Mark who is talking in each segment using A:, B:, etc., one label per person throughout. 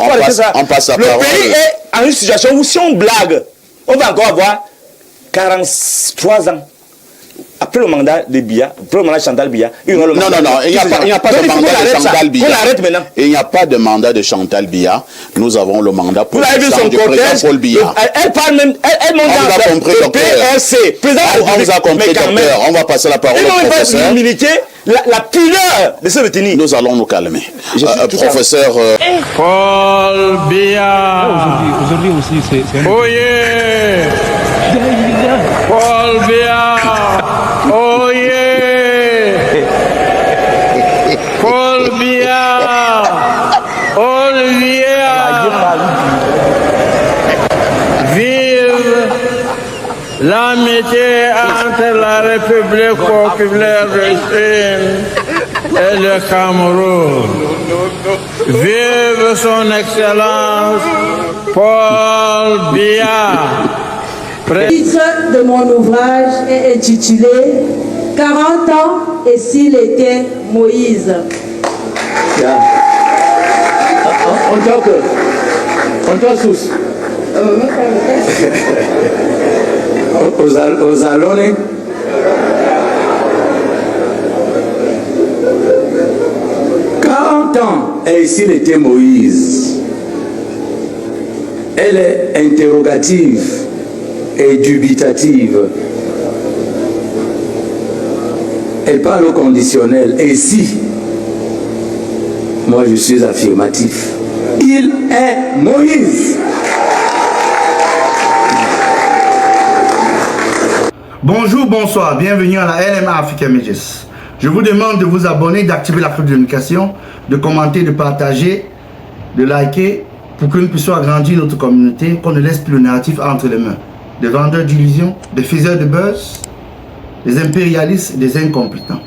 A: On passe la
B: Le
A: parole.
B: pays est en une situation où si on blague, on va encore avoir 43 ans. Après le mandat de Biya, après le mandat de Chantal Biya,
A: non, il n'y a pas de mandat de Chantal Biya.
B: On arrête maintenant.
A: Il n'y a pas de mandat de Chantal Biya. Nous avons le mandat pour
B: du
A: président Paul Biya.
B: Elle parle même, elle monte
A: on vous a compris, docteur.
B: PRC.
A: On vous a compris, docteur. On va passer la parole au professeur.
B: L'humilité, la pudeur de se retenir.
A: Nous allons nous calmer. Professeur...
C: Paul Biya.
D: Aujourd'hui aussi, c'est...
C: Oh yeah. Paul Biya. Oh yeah. Paul Biya. Olivier. Vive l'amitié entre la République populaire de Chine et le Cameroun. Vive son Excellence Paul Biya.
E: Le titre de mon ouvrage est intitulé 40 ans et s'il était Moïse.
F: On toque tous. Aux allons. Et s'il était Moïse, elle est interrogative et dubitative. Elle parle au conditionnel. Et si, moi je suis affirmatif, il est Moïse.
G: Bonjour, bonsoir, bienvenue à la LMA Africa Images. Je vous demande de vous abonner, d'activer la cloche de notification, de commenter, de partager, de liker pour que nous puissions agrandir notre communauté, qu'on ne laisse plus le narratif entre les mains des vendeurs d'illusions, des faiseurs de buzz, des impérialistes et des incompétents.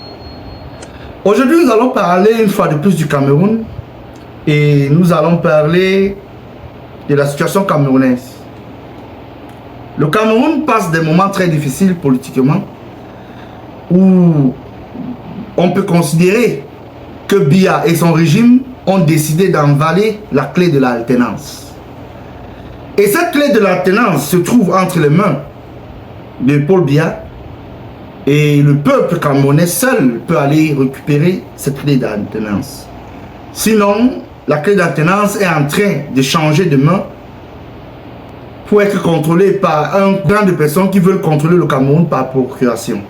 G: Aujourd'hui, nous allons parler une fois de plus du Cameroun et nous allons parler de la situation camerounaise. Le Cameroun passe des moments très difficiles politiquement où on peut considérer que Biya et son régime ont décidé d'envaler la clé de l'alternance. Et cette clé de l'alternance se trouve entre les mains de Paul Biya et le peuple camerounais seul peut aller récupérer cette clé d'alternance. Sinon, la clé d'alternance est en train de changer de main pour être contrôlée par un grand de personnes qui veulent contrôler le Cameroun par procuration.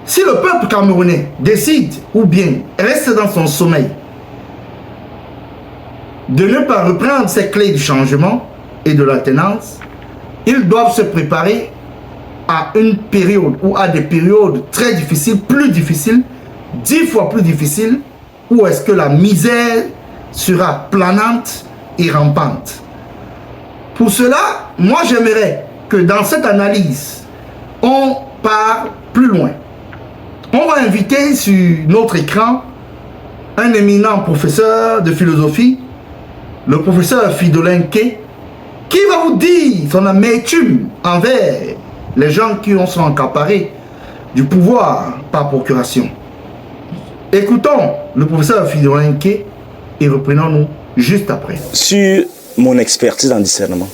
G: Si le peuple camerounais décide ou bien reste dans son sommeil de ne pas reprendre ces clés du changement et de l'alternance, ils doivent se préparer à une période ou à des périodes très difficiles, plus difficiles, 10 fois plus difficiles, où est-ce que la misère sera planante et rampante. Pour cela, moi j'aimerais que dans cette analyse, on part plus loin. On va inviter sur notre écran un éminent professeur de philosophie, le professeur Fridolin K, qui va vous dire son amertume envers les gens qui sont accaparés du pouvoir par procuration. Écoutons le professeur Fridolin K et reprenons-nous juste après.
B: Sur mon expertise en discernement,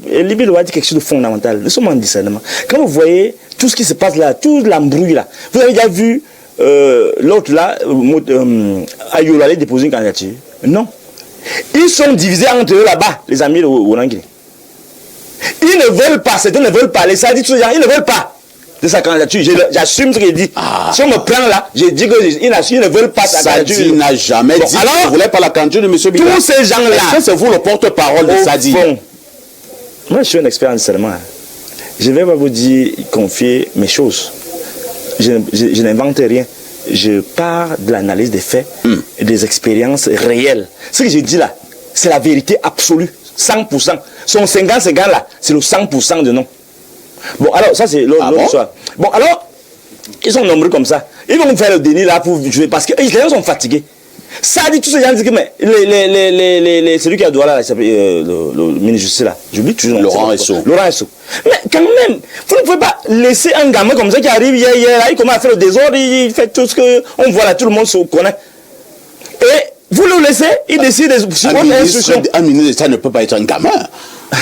B: Libye doit dire quelque chose de fondamental. Nous sommes en discernement. Quand vous voyez tout ce qui se passe là, tout l'embrouille là, vous avez déjà vu l'autre là, Ayola aller déposer une candidature? Non. Ils sont divisés entre eux là-bas, les amis de Ourangué. Ils ne veulent pas, certains ne veulent pas. Les sadis, ils ne veulent pas de sa candidature. J'assume ce qu'il dit. Si on me prend là, je dis qu'ils ne veulent pas sa candidature.
A: Sadi n'a jamais dit qu'il ne voulait pas la candidature de M. Biya.
B: Tous ces gens-là.
A: C'est vous le porte-parole de Sadi.
B: Moi, je suis un expert en discernement. Je vais vous dire, confier mes choses. Je n'invente rien. Je pars de l'analyse des faits et des expériences réelles. Ce que je dis là, c'est la vérité absolue. 100%. Son 50-50 là, c'est le 100% de non. Bon, alors, ça c'est l'autre histoire. Bon, alors, ils sont nombreux comme ça. Ils vont faire le déni là pour jouer parce que les gens sont fatigués. Ça dit, tous ces gens disent que mais, celui qui a droit là, le ministre justice là, j'oublie toujours.
A: Laurent Esso.
B: Mais quand même, vous ne pouvez pas laisser un gamin comme ça qui arrive hier, il commence à faire le désordre, il fait tout ce qu'on voit là, tout le monde se connaît. Et Vous le laissez, il décide sur votre instruction.
A: Un ministre d'État ne peut pas être un gamin.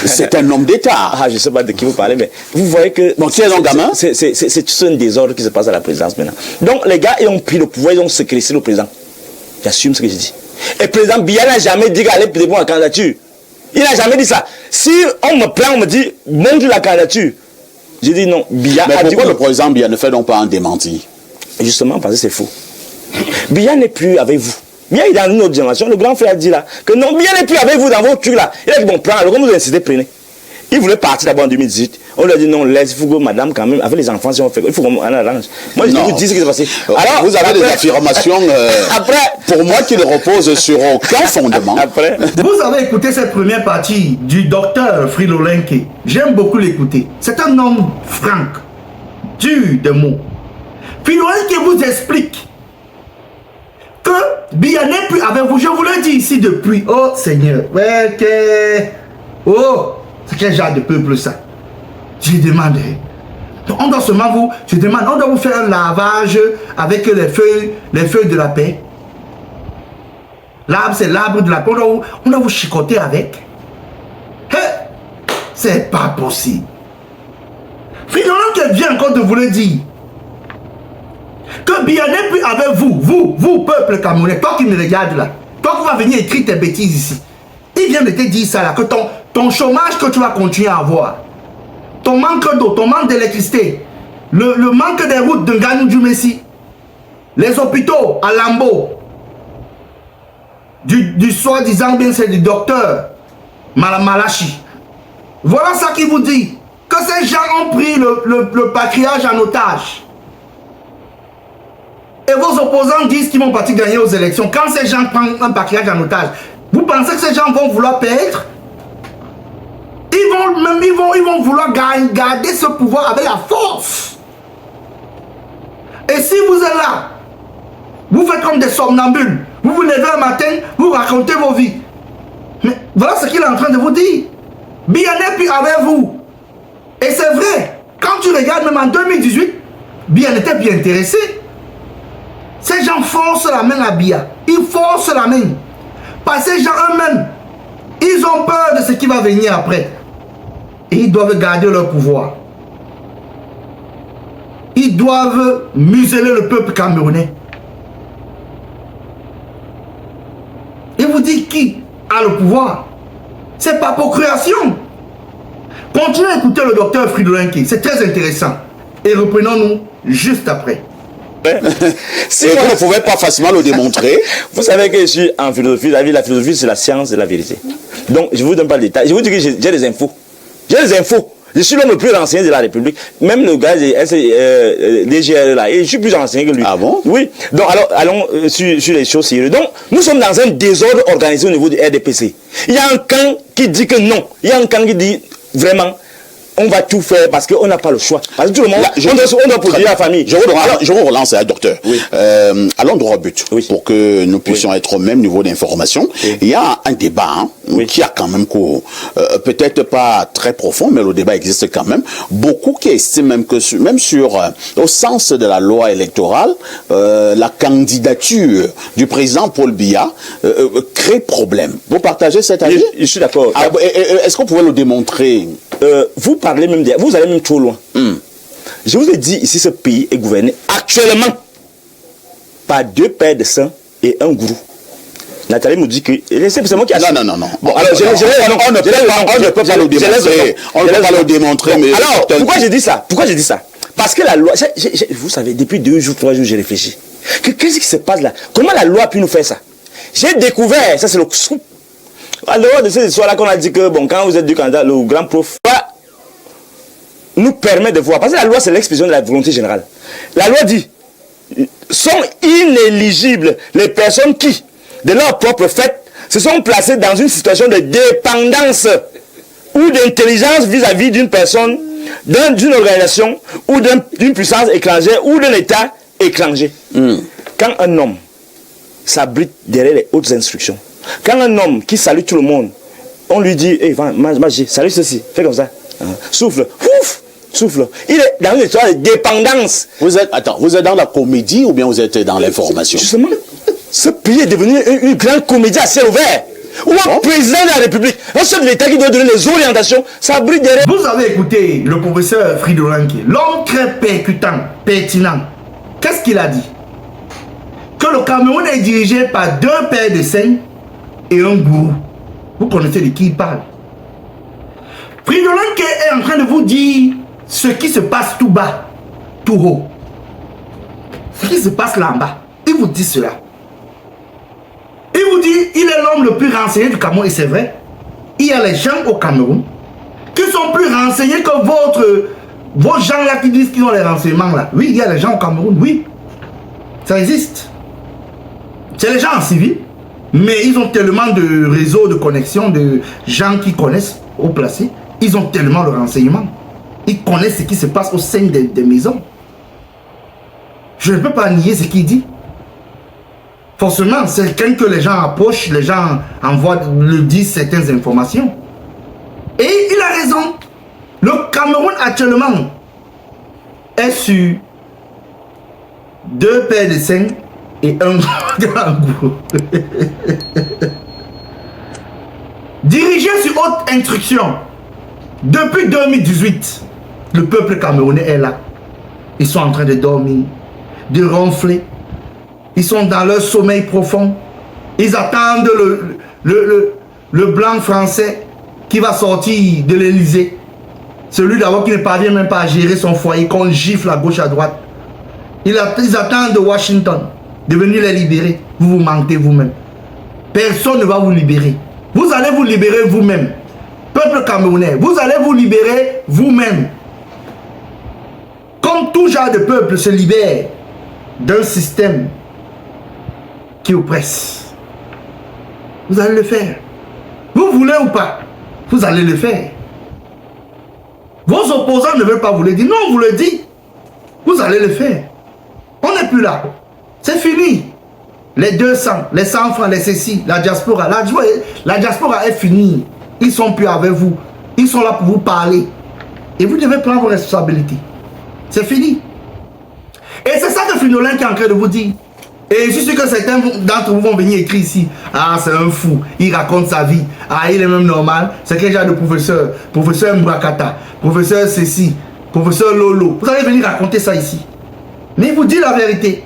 A: C'est un homme d'État.
B: Ah, je ne sais pas de qui vous parlez, mais vous voyez que...
A: Donc, qui est un gamin?
B: C'est tout un désordre qui se passe à la présidence maintenant. Donc, les gars, ils ont pris le pouvoir, ils ont séquestré le président. J'assume ce que je dis. Et le président Biya n'a jamais dit qu'il allait déposer la candidature. Il n'a jamais dit ça. Si on me prend, on me dit, montre la candidature. Je dis non, Biya
A: mais
B: a dit...
A: pourquoi le président Biya ne fait donc pas un démenti?
B: Justement, parce que c'est faux. Biya n'est plus avec vous. Biya est dans une autre génération. Le grand frère a dit là que non, Biya n'est plus avec vous dans vos trucs là. Il a dit bon, prends, alors comme vous incitez, prenez. Il voulait partir d'abord en 2018. On lui a dit non, laisse, il faut que madame, quand même, avec les enfants, si on fait, il faut qu'on arrange. Moi, je vous dis ce qui s'est passé.
A: Alors, vous avez des affirmations, après, pour moi, qui ne reposent sur aucun fondement.
B: Après.
G: Vous avez écouté cette première partie du docteur Frilolenke. J'aime beaucoup l'écouter. C'est un homme franc, dur de mots. Frilolenke vous explique que Biya n'est plus avec vous. Je vous le dis ici depuis. Oh Seigneur. Ouais, oh, c'est quel genre de peuple ça? Je demande. Donc on doit seulement vous. Je demande, on doit vous faire un lavage avec les feuilles de la paix. L'arbre, c'est l'arbre de la paix. On doit vous chicoter avec. Hey, c'est pas possible. Finalement, qu'elle vient encore de vous le dire. Que Biya n'est plus avec vous, vous, peuple camerounais, toi qui me regardes là, toi qui vas venir écrire tes bêtises ici. Il vient de te dire ça là, que ton chômage que tu vas continuer à avoir, ton manque d'eau, ton manque d'électricité, le manque des routes de Nganou du Messi, les hôpitaux à Lambeau, du soi-disant bien c'est du docteur Malachi. Voilà ça qui vous dit, que ces gens ont pris le patriarche en otage. Et vos opposants disent qu'ils vont partir gagner aux élections. Quand ces gens prennent un patriarche en otage, vous pensez que ces gens vont vouloir perdre? Ils vont vouloir garder ce pouvoir avec la force. Et si vous êtes là, vous faites comme des somnambules, vous vous levez un matin, vous racontez vos vies. Mais voilà ce qu'il est en train de vous dire. Biya n'est plus avec vous. Et c'est vrai, quand tu regardes même en 2018, Biya n'était plus intéressé. Ces gens forcent la main à Biya. Ils forcent la main. Parce que ces gens eux-mêmes, ils ont peur de ce qui va venir après. Et ils doivent garder leur pouvoir. Ils doivent museler le peuple camerounais. Et vous dites qui a le pouvoir? C'est pas pour création. Continuez à écouter le docteur Fridolenke. C'est très intéressant. Et reprenons-nous juste après.
A: Si vous ne pouvez pas facilement le démontrer.
B: Vous savez que je suis en philosophie. La philosophie, c'est la science de la vérité. Donc, je ne vous donne pas le détail. Je vous dis que j'ai des infos. J'ai des infos. Je suis l'homme le plus renseigné de la République. Même le gars DGR là, je suis plus renseigné que lui.
A: Ah bon?
B: Oui. Donc, alors, allons sur les choses sérieuses. Donc, nous sommes dans un désordre organisé au niveau du RDPC. Il y a un camp qui dit que non. Il y a un camp qui dit vraiment, on va tout faire parce qu'on n'a pas le choix. Parce que tout le monde, on doit protéger la famille.
A: Je vous relance, docteur. Oui. Allons droit au but, pour que nous puissions être au même niveau d'information. Oui. Il y a un débat qui a quand même peut-être pas très profond, mais le débat existe quand même. Beaucoup qui estiment même que même au sens de la loi électorale, la candidature du président Paul Biya crée problème. Vous partagez cet avis?
B: Je suis d'accord.
A: Est-ce qu'on pouvait le démontrer?
B: Vous parlez même, vous allez même trop loin. Je vous ai dit ici, ce pays est gouverné actuellement par 2 pères de sang et un gourou. Nathalie me dit que c'est moi qui a...
A: Non.
B: Bon, alors, on ne peut pas le démontrer.
A: On ne peut pas le démontrer, mais...
B: Alors, pourquoi j'ai dit ça? Parce que la loi... Vous savez, depuis 2 jours, 3 jours, j'ai réfléchi. Qu'est-ce qui se passe là? Comment la loi a pu nous faire ça? J'ai découvert, ça c'est le scoop. À l'heure de cette histoire-là qu'on a dit que, bon, quand vous êtes du candidat, le grand prof nous permet de voir. Parce que la loi, c'est l'expression de la volonté générale. La loi dit, sont inéligibles les personnes qui, de leur propre fait, se sont placées dans une situation de dépendance ou d'intelligence vis-à-vis d'une personne, d'une organisation ou d'une puissance étrangère ou d'un État étranger. Quand un homme s'abrite derrière les hautes instructions, quand un homme qui salue tout le monde, on lui dit, hey, Magie, salut ceci, fais comme ça, souffle, ouf, souffle. Il est dans une histoire de dépendance.
A: Vous êtes dans la comédie ou bien vous êtes dans l'information?
B: Justement, Ce pays est devenu une grande comédie à ciel ouvert. Ou un président de la République, un chef de l'État qui doit donner les orientations, ça brille derrière.
G: Vous avez écouté le professeur Fridolin, l'homme très percutant, pertinent. Qu'est-ce qu'il a dit? Que le Cameroun est dirigé par 2 pères de scène et un gourou. Vous connaissez de qui il parle. Fridolin est en train de vous dire ce qui se passe tout bas, tout haut. Ce qui se passe là en bas. Il vous dit cela. Il vous dit, il est l'homme le plus renseigné du Cameroun, et c'est vrai. Il y a les gens au Cameroun qui sont plus renseignés que vos gens là qui disent qu'ils ont les renseignements là. Oui, il y a les gens au Cameroun, oui. Ça existe. C'est les gens en civil, mais ils ont tellement de réseaux de connexion, de gens qui connaissent au placé. Ils ont tellement de renseignements. Ils connaissent ce qui se passe au sein des maisons. Je ne peux pas nier ce qu'il dit. Forcément, c'est quelqu'un que les gens approchent, les gens envoient, le disent certaines informations. Et il a raison. Le Cameroun actuellement est sur 2 paires de seins et un grand goût. Dirigé sur haute instruction, depuis 2018, le peuple camerounais est là. Ils sont en train de dormir, de ronfler. Ils sont dans leur sommeil profond. Ils attendent le blanc français qui va sortir de l'Élysée. Celui d'abord qui ne parvient même pas à gérer son foyer, qu'on gifle à gauche à droite. Ils attendent de Washington de venir les libérer. Vous vous mentez vous-même. Personne ne va vous libérer. Vous allez vous libérer vous-même. Peuple camerounais, vous allez vous libérer vous-même. Comme tout genre de peuple se libère d'un système qui oppresse. Vous allez le faire. Vous voulez ou pas, vous allez le faire. Vos opposants ne veulent pas vous le dire. Non, on vous le dit. Vous allez le faire. On n'est plus là. C'est fini. Les 200, les 100 francs, les ceci, la diaspora. La diaspora est finie. Ils sont plus avec vous. Ils sont là pour vous parler. Et vous devez prendre vos responsabilités. C'est fini. Et c'est ça que Fridolin qui est en train de vous dire. Et je suis sûr que certains d'entre vous vont venir écrire ici. Ah, c'est un fou. Il raconte sa vie. Ah, il est même normal. C'est quel genre de professeur? Professeur Mbrakata. Professeur ceci. Professeur Lolo. Vous allez venir raconter ça ici. Mais il vous dit la vérité.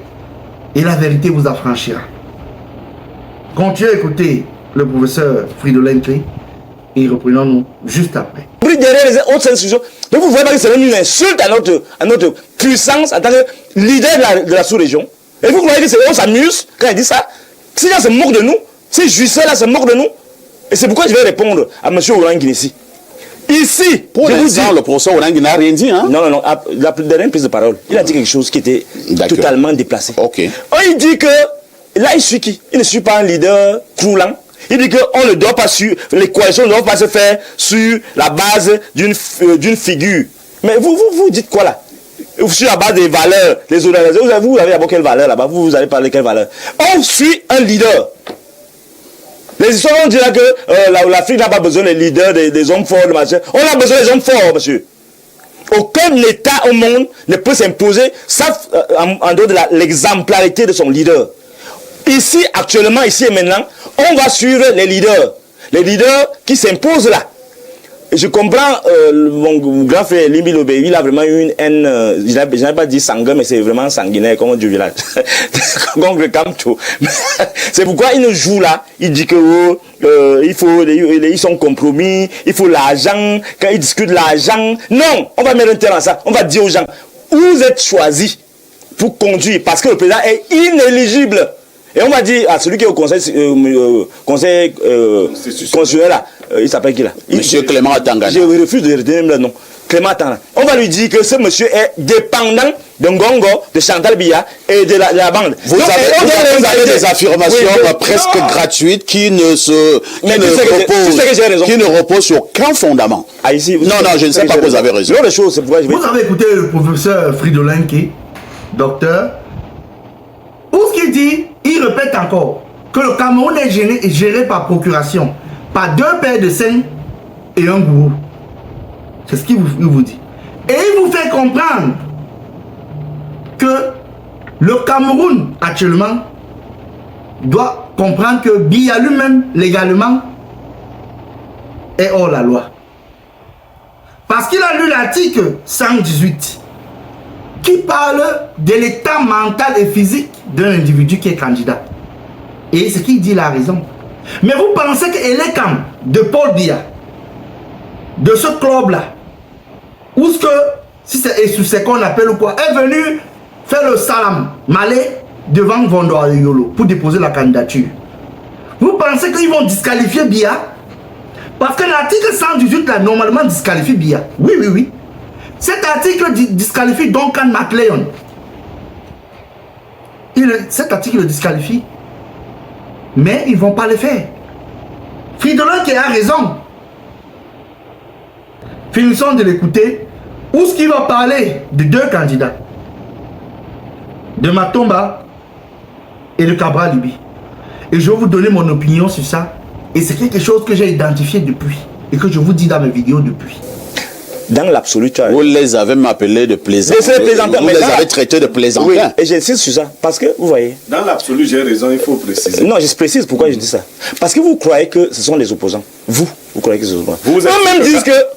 G: Et la vérité vous affranchira. Continuez à écouter le professeur Fridolin Clé. Et reprenons-nous juste après.
B: Derrière les autres institutions, mais vous voyez pas que c'est une insulte à notre puissance en tant que leader de la sous-région. Et vous croyez qu'on s'amuse quand il dit ça? Ces gens se moquent de nous, ces juifs là se moquent de nous. Et c'est pourquoi je vais répondre à M. Ourangui ici. Ici,
A: pour l'instant, le professeur Ourangui n'a rien dit. Hein?
B: Non, la dernière prise de parole, il a dit quelque chose qui était totalement déplacé.
A: Ok.
B: Il dit que, là il suit qui? Il ne suit pas un leader croulant. Il dit qu'on ne doit pas suivre, les coalitions ne doivent pas se faire sur la base d'une figure. Mais vous dites quoi là? Sur la base des valeurs, des organisations, vous avez d'abord quelle valeur là-bas? Vous allez parler de quelle valeur? On suit un leader. Les histoires vont dire que l'Afrique n'a pas besoin des leaders, des hommes forts, de machin. On a besoin des hommes forts, monsieur. Aucun État au monde ne peut s'imposer, sauf en dehors de l'exemplarité de son leader. Ici, actuellement, ici et maintenant, on va suivre les leaders qui s'imposent là. Et je comprends, mon grand frère Limbi Lobé, il a vraiment une haine, je n'ai pas dit sanguin, mais c'est vraiment sanguinaire, comme du village. C'est pourquoi il nous joue là, il dit que ils sont compromis, il faut l'argent, quand ils discutent l'argent. Non, on va mettre un terme à ça, on va dire aux gens, vous êtes choisis pour conduire, parce que le président est inéligible. Et on va dire à celui qui est au conseil constitutionnel là, il s'appelle qui là?
A: Monsieur Clément Atangana.
B: Je refuse de retenir le nom. Clément Atangana. On va lui dire que ce monsieur est dépendant de Ngongo, de Chantal Biya et de la bande.
A: Vous avez des affirmations presque gratuites qui ne reposent sur aucun fondament.
B: Ah, ici,
A: non, je ne sais pas que vous avez raison.
G: Vous avez écouté le professeur Fridolin Clé, docteur. Où ce qu'il dit, il répète encore que le Cameroun est géré par procuration, par 2 pères de scène et un gourou. C'est ce qu'il vous dit. Et il vous fait comprendre que le Cameroun, actuellement, doit comprendre que Biya lui-même, légalement, est hors la loi. Parce qu'il a lu l'article 118 qui parle de l'état mental et physique d'un individu qui est candidat. Et ce qu'il dit, il a raison. Mais vous pensez que Elekam de Paul Biya, de ce club-là, où ce que, si c'est ce qu'on appelle ou quoi, est venu faire le salam malais devant Vondo Yolo pour déposer la candidature. Vous pensez qu'ils vont disqualifier Biya? Parce que l'article 118 là, normalement disqualifie Biya. Oui, oui, oui. Cet article disqualifie Duncan McLeon. Cet article le disqualifie. Mais ils ne vont pas le faire. Fridolin qui a raison. Finissons de l'écouter. Où est-ce qu'il va parler de deux candidats? De Matomba et de Cabral Libye. Et je vais vous donner mon opinion sur ça. Et c'est quelque chose que j'ai identifié depuis. Et que je vous dis dans mes vidéos depuis.
B: Dans l'absolu, tu as...
A: Vous les avez appelés de plaisantins. Vous les avez traités de plaisantins.
B: Oui, et j'insiste sur ça. Parce que, vous voyez...
H: Dans l'absolu, j'ai raison, il faut préciser.
B: Non, je précise pourquoi je dis ça. Parce que vous croyez que ce sont les opposants. Vous croyez que ce sont les opposants.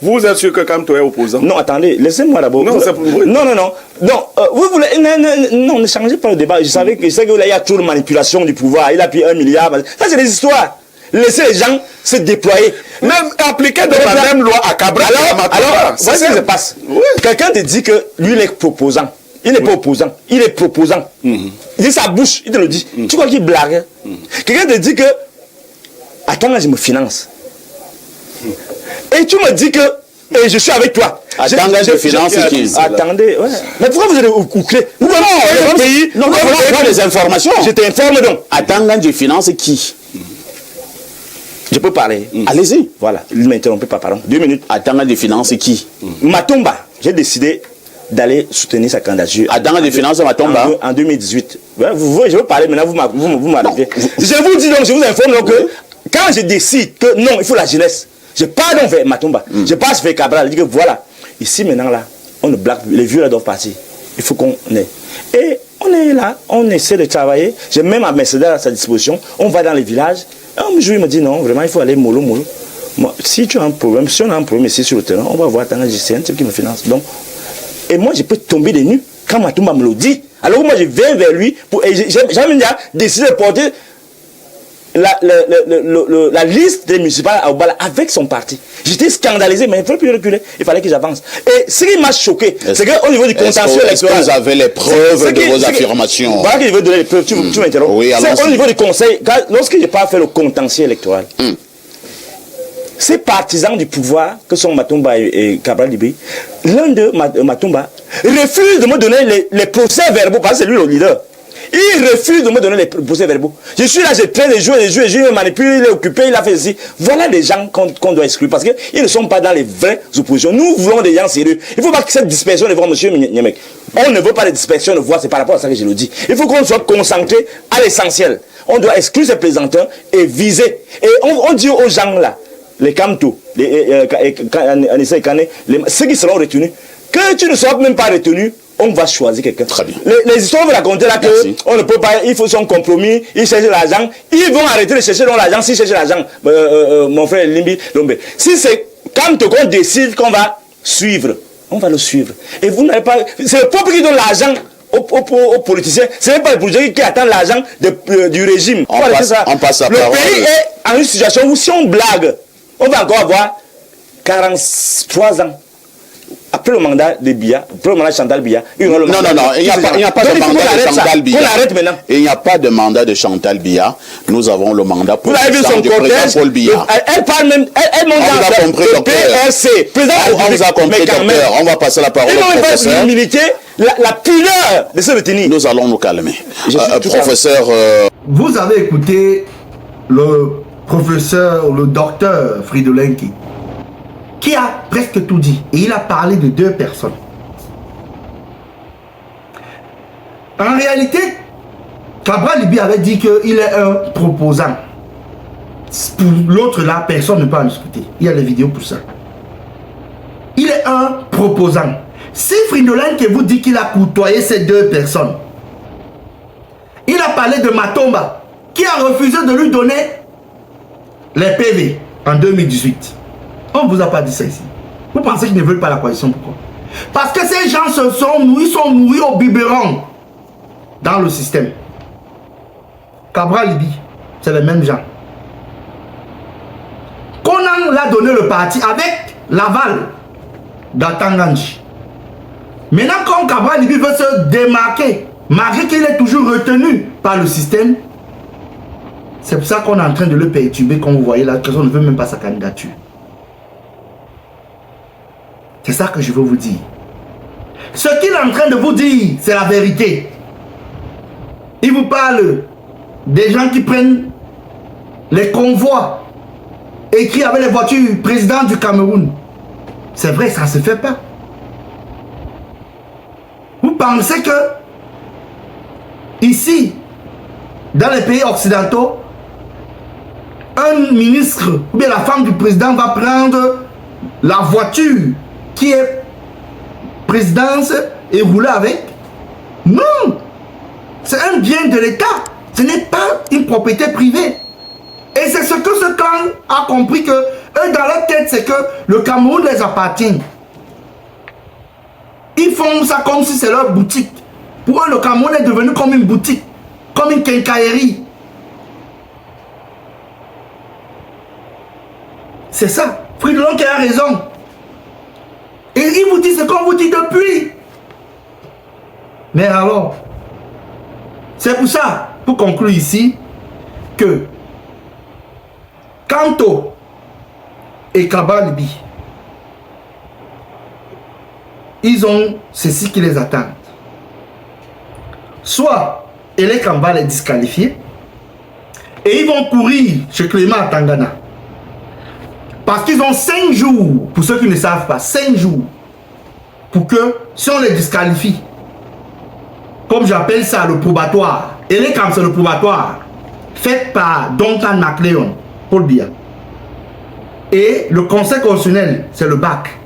H: Vous êtes sûr que quand tu es opposant?
B: Non, attendez, laissez-moi d'abord...
H: Non, c'est pour vous.
B: Non, vous voulez... Non, ne changez pas le débat. Je sais qu'il y a toujours manipulation du pouvoir. Il a pris 1 milliard. Ça, c'est des histoires. Laissez les gens se déployer.
H: Même appliquer de la même loi à Cabral.
B: Alors, voici ce qui se passe. Oui. Quelqu'un te dit que lui, il est proposant. Il n'est pas opposant. Il est proposant. Il dit sa bouche, il te le dit. Tu crois qu'il blague? Quelqu'un te dit que attends, là, je me finance. Et tu me dis que je suis avec toi.
A: Attends, je finance qui?
B: Attendez, ouais. Mais pourquoi vous êtes couclés?
A: Non, vous les informations.
B: Je t'informe donc.
A: Attends, je finance qui?
B: Je peux parler.
A: Allez-y.
B: Voilà. Ne m'interrompez pas, pardon. 2 minutes.
A: Attends, de finances qui?
B: Matomba. J'ai décidé d'aller soutenir sa candidature.
A: Attends, de finances Matomba.
B: En 2018. Ouais, je veux parler maintenant, vous m'arrivez. Je vous dis donc, je vous informe donc que quand je décide que non, il faut la jeunesse, je pars donc vers Matomba. Je passe vers Cabral. Je dis que voilà, ici maintenant là, on ne blague plus. Les vieux là doivent partir. Il faut qu'on ait. Et on est là, on essaie de travailler. J'ai même un Mercedes à sa disposition. On va dans les villages. Un jour, il me dit non, vraiment, il faut aller mollo. Moi, si tu as un problème, si on a un problème ici sur le terrain, on va voir, c'est un type qui me finance. Donc, et moi, je peux tomber des nues quand Matomba me le dit. Alors moi, je viens vers lui et j'ai même décidé de porter la liste des municipales à Obala avec son parti. J'étais scandalisé, mais il ne fallait plus reculer. Il fallait que j'avance. Et ce qui m'a choqué, c'est qu'au niveau du contentieux électoral...
A: Est-ce que vous avez les preuves de vos affirmations?
B: Voilà que je veux donner les preuves. Tu m'interromps.
A: Oui,
B: c'est au niveau du conseil, lorsque je pars faire le contentieux électoral, ces partisans du pouvoir, que sont Matomba et Cabral Libye, l'un d'eux, Matomba, refuse de me donner les procès-verbaux, parce que c'est lui le leader. Il refuse de me donner les procès-verbaux. Je suis là, j'ai train de jouer, il me manipule, il est occupé, il a fait ceci. Voilà des gens qu'on doit exclure, parce qu'ils ne sont pas dans les vraies oppositions. Nous voulons des gens sérieux. Il ne faut pas que cette dispersion de voix, monsieur Niamek. On ne veut pas de dispersion de voix, c'est par rapport à ça que je le dis. Il faut qu'on soit concentré à l'essentiel. On doit exclure ces plaisantins et viser. Et on dit aux gens là, les Kamto, ceux qui seront retenus, que tu ne sois même pas retenu, on va choisir quelqu'un.
A: Très bien.
B: Les histoires, vous racontez là qu'on ne peut pas, il faut son compromis, ils cherchent l'argent, ils vont arrêter de chercher l'argent s'ils cherchent l'argent. Mon frère Limbi Lombe. Si c'est quand on décide qu'on va suivre, on va le suivre. Et vous n'avez pas. C'est le peuple qui donne l'argent aux politiciens. Ce n'est pas les politiciens qui attendent l'argent du régime.
A: On passe à
B: le pays est en une situation où si on blague, on va encore avoir 43 ans. Après le mandat de Biya, après le mandat de Chantal Biya,
A: non, il n'y a pas de mandat de Chantal Biya.
B: On arrête maintenant.
A: Il n'y a pas de mandat de Chantal Biya. Nous avons le mandat pour
B: du président
A: Paul Biya.
B: Elle parle même, elle monte
A: dans le
B: PRC.
A: On vous a compris, docteur. On va passer la parole au professeur.
B: La pudeur de se retenir.
A: Nous allons nous calmer. Professeur...
G: Vous avez écouté le professeur, le docteur Fridolin qui a presque tout dit. Et il a parlé de 2 personnes. En réalité, Cabral Libye avait dit qu'il est un proposant. Pour l'autre là, personne ne peut en discuter. Il y a des vidéos pour ça. Il est un proposant. Si Fridolin qui vous dit qu'il a côtoyé ces 2 personnes, il a parlé de Matomba, qui a refusé de lui donner les PV en 2018. On ne vous a pas dit ça ici. Vous pensez qu'ils ne veulent pas la coalition, pourquoi? Parce que ces gens sont nourris au biberon dans le système. Cabral Libye, c'est les mêmes gens. Konan l'a donné le parti avec l'aval d'Atanganji. Maintenant, quand Cabral Libye veut se démarquer, malgré qu'il est toujours retenu par le système, c'est pour ça qu'on est en train de le perturber, comme vous voyez là, que on ne veut même pas sa candidature. C'est ça que je veux vous dire. Ce qu'il est en train de vous dire, c'est la vérité. Il vous parle des gens qui prennent les convois écrits avec les voitures président du Cameroun. C'est vrai, ça ne se fait pas. Vous pensez que ici, dans les pays occidentaux, un ministre ou bien la femme du président va prendre la voiture qui est présidence et rouler avec? Non! C'est un bien de l'État. Ce n'est pas une propriété privée. Et c'est ce que ce clan a compris, que eux dans leur tête, c'est que le Cameroun les appartient. Ils font ça comme si c'est leur boutique. Pour eux, le Cameroun est devenu comme une boutique, comme une quincaillerie. C'est ça. Fridolin qui a raison. Et il vous dit ce qu'on vous dit depuis. Mais alors, c'est pour ça, pour conclure ici, que Kanto et Cabral Libye, ils ont ceci qui les attend. Soit Elek va les disqualifier et ils vont courir chez Clément à Tangana. Parce qu'ils ont 5 jours, pour ceux qui ne savent pas, 5 jours, pour que, si on les disqualifie, comme j'appelle ça le probatoire, Elek c'est le probatoire, fait par Duncan MacLeod, Paul Biya. Et le conseil constitutionnel, c'est le BAC.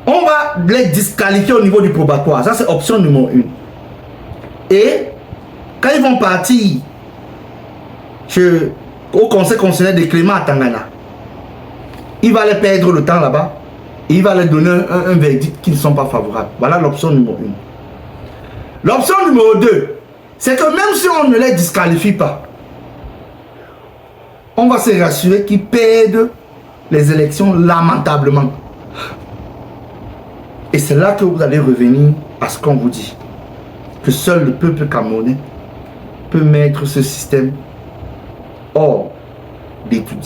G: On va les disqualifier au niveau du probatoire. Ça, c'est option numéro 1. Et quand ils vont partir au conseil constitutionnel de Clément à Tangana, il va les perdre le temps là-bas. Et il va leur donner un verdict qui ne sont pas favorables. Voilà l'option numéro 1. L'option numéro 2, c'est que même si on ne les disqualifie pas, on va se rassurer qu'ils perdent les élections lamentablement. Et c'est là que vous allez revenir à ce qu'on vous dit. Que seul le peuple camerounais peut mettre ce système hors d'étude.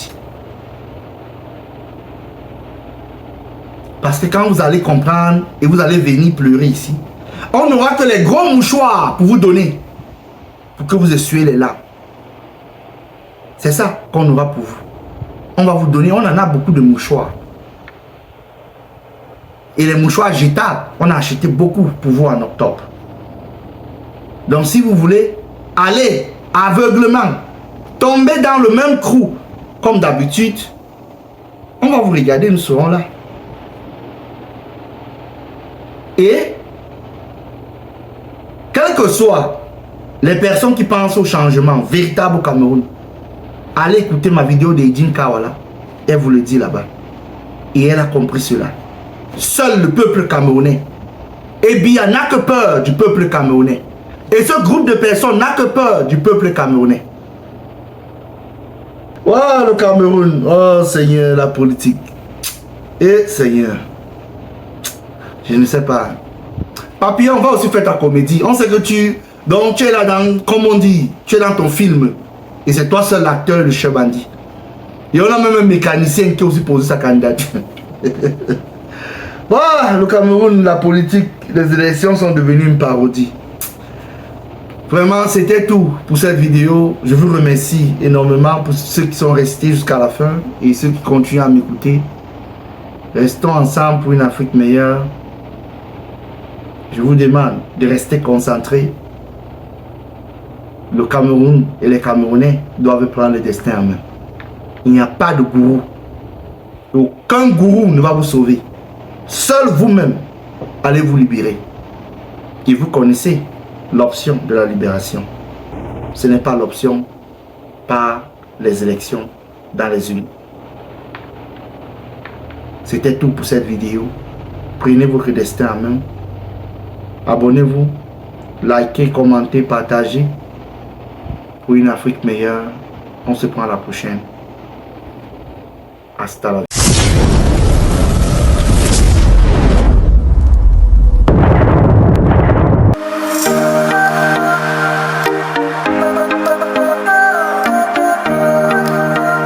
G: Parce que quand vous allez comprendre et vous allez venir pleurer ici, on n'aura que les gros mouchoirs pour vous donner, pour que vous essuyez les larmes. C'est ça qu'on aura pour vous. On va vous donner, on en a beaucoup de mouchoirs. Et les mouchoirs jetables, on a acheté beaucoup pour vous en octobre. Donc si vous voulez aller aveuglement, tomber dans le même trou, comme d'habitude, on va vous regarder, nous serons là. Et, quelles que soient les personnes qui pensent au changement véritable au Cameroun, allez écouter ma vidéo d'Edine Kawala. Elle vous le dit là-bas. Et elle a compris cela. Seul le peuple camerounais, et bien n'a que peur du peuple camerounais. Et ce groupe de personnes n'a que peur du peuple camerounais. Oh le Cameroun, oh Seigneur, la politique. Et Seigneur, je ne sais pas. Papillon, on va aussi faire ta comédie. On sait que tu es là dans, comme on dit, tu es dans ton film. Et c'est toi seul l'acteur de Chef Bandit. Et on a même un mécanicien qui a aussi posé sa candidature. Le Cameroun, la politique, les élections sont devenues une parodie. Vraiment, c'était tout pour cette vidéo. Je vous remercie énormément pour ceux qui sont restés jusqu'à la fin et ceux qui continuent à m'écouter. Restons ensemble pour une Afrique meilleure. Je vous demande de rester concentrés. Le Cameroun et les Camerounais doivent prendre le destin en main. Il n'y a pas de gourou. Aucun gourou ne va vous sauver. Seul vous-même allez vous libérer. Et vous connaissez l'option de la libération. ce n'est pas l'option par les élections dans les urnes. C'était tout pour cette vidéo. Prenez votre destin en main. Abonnez-vous, likez, commentez, partagez. Pour une Afrique meilleure, on se prend à la prochaine. Hasta la vista.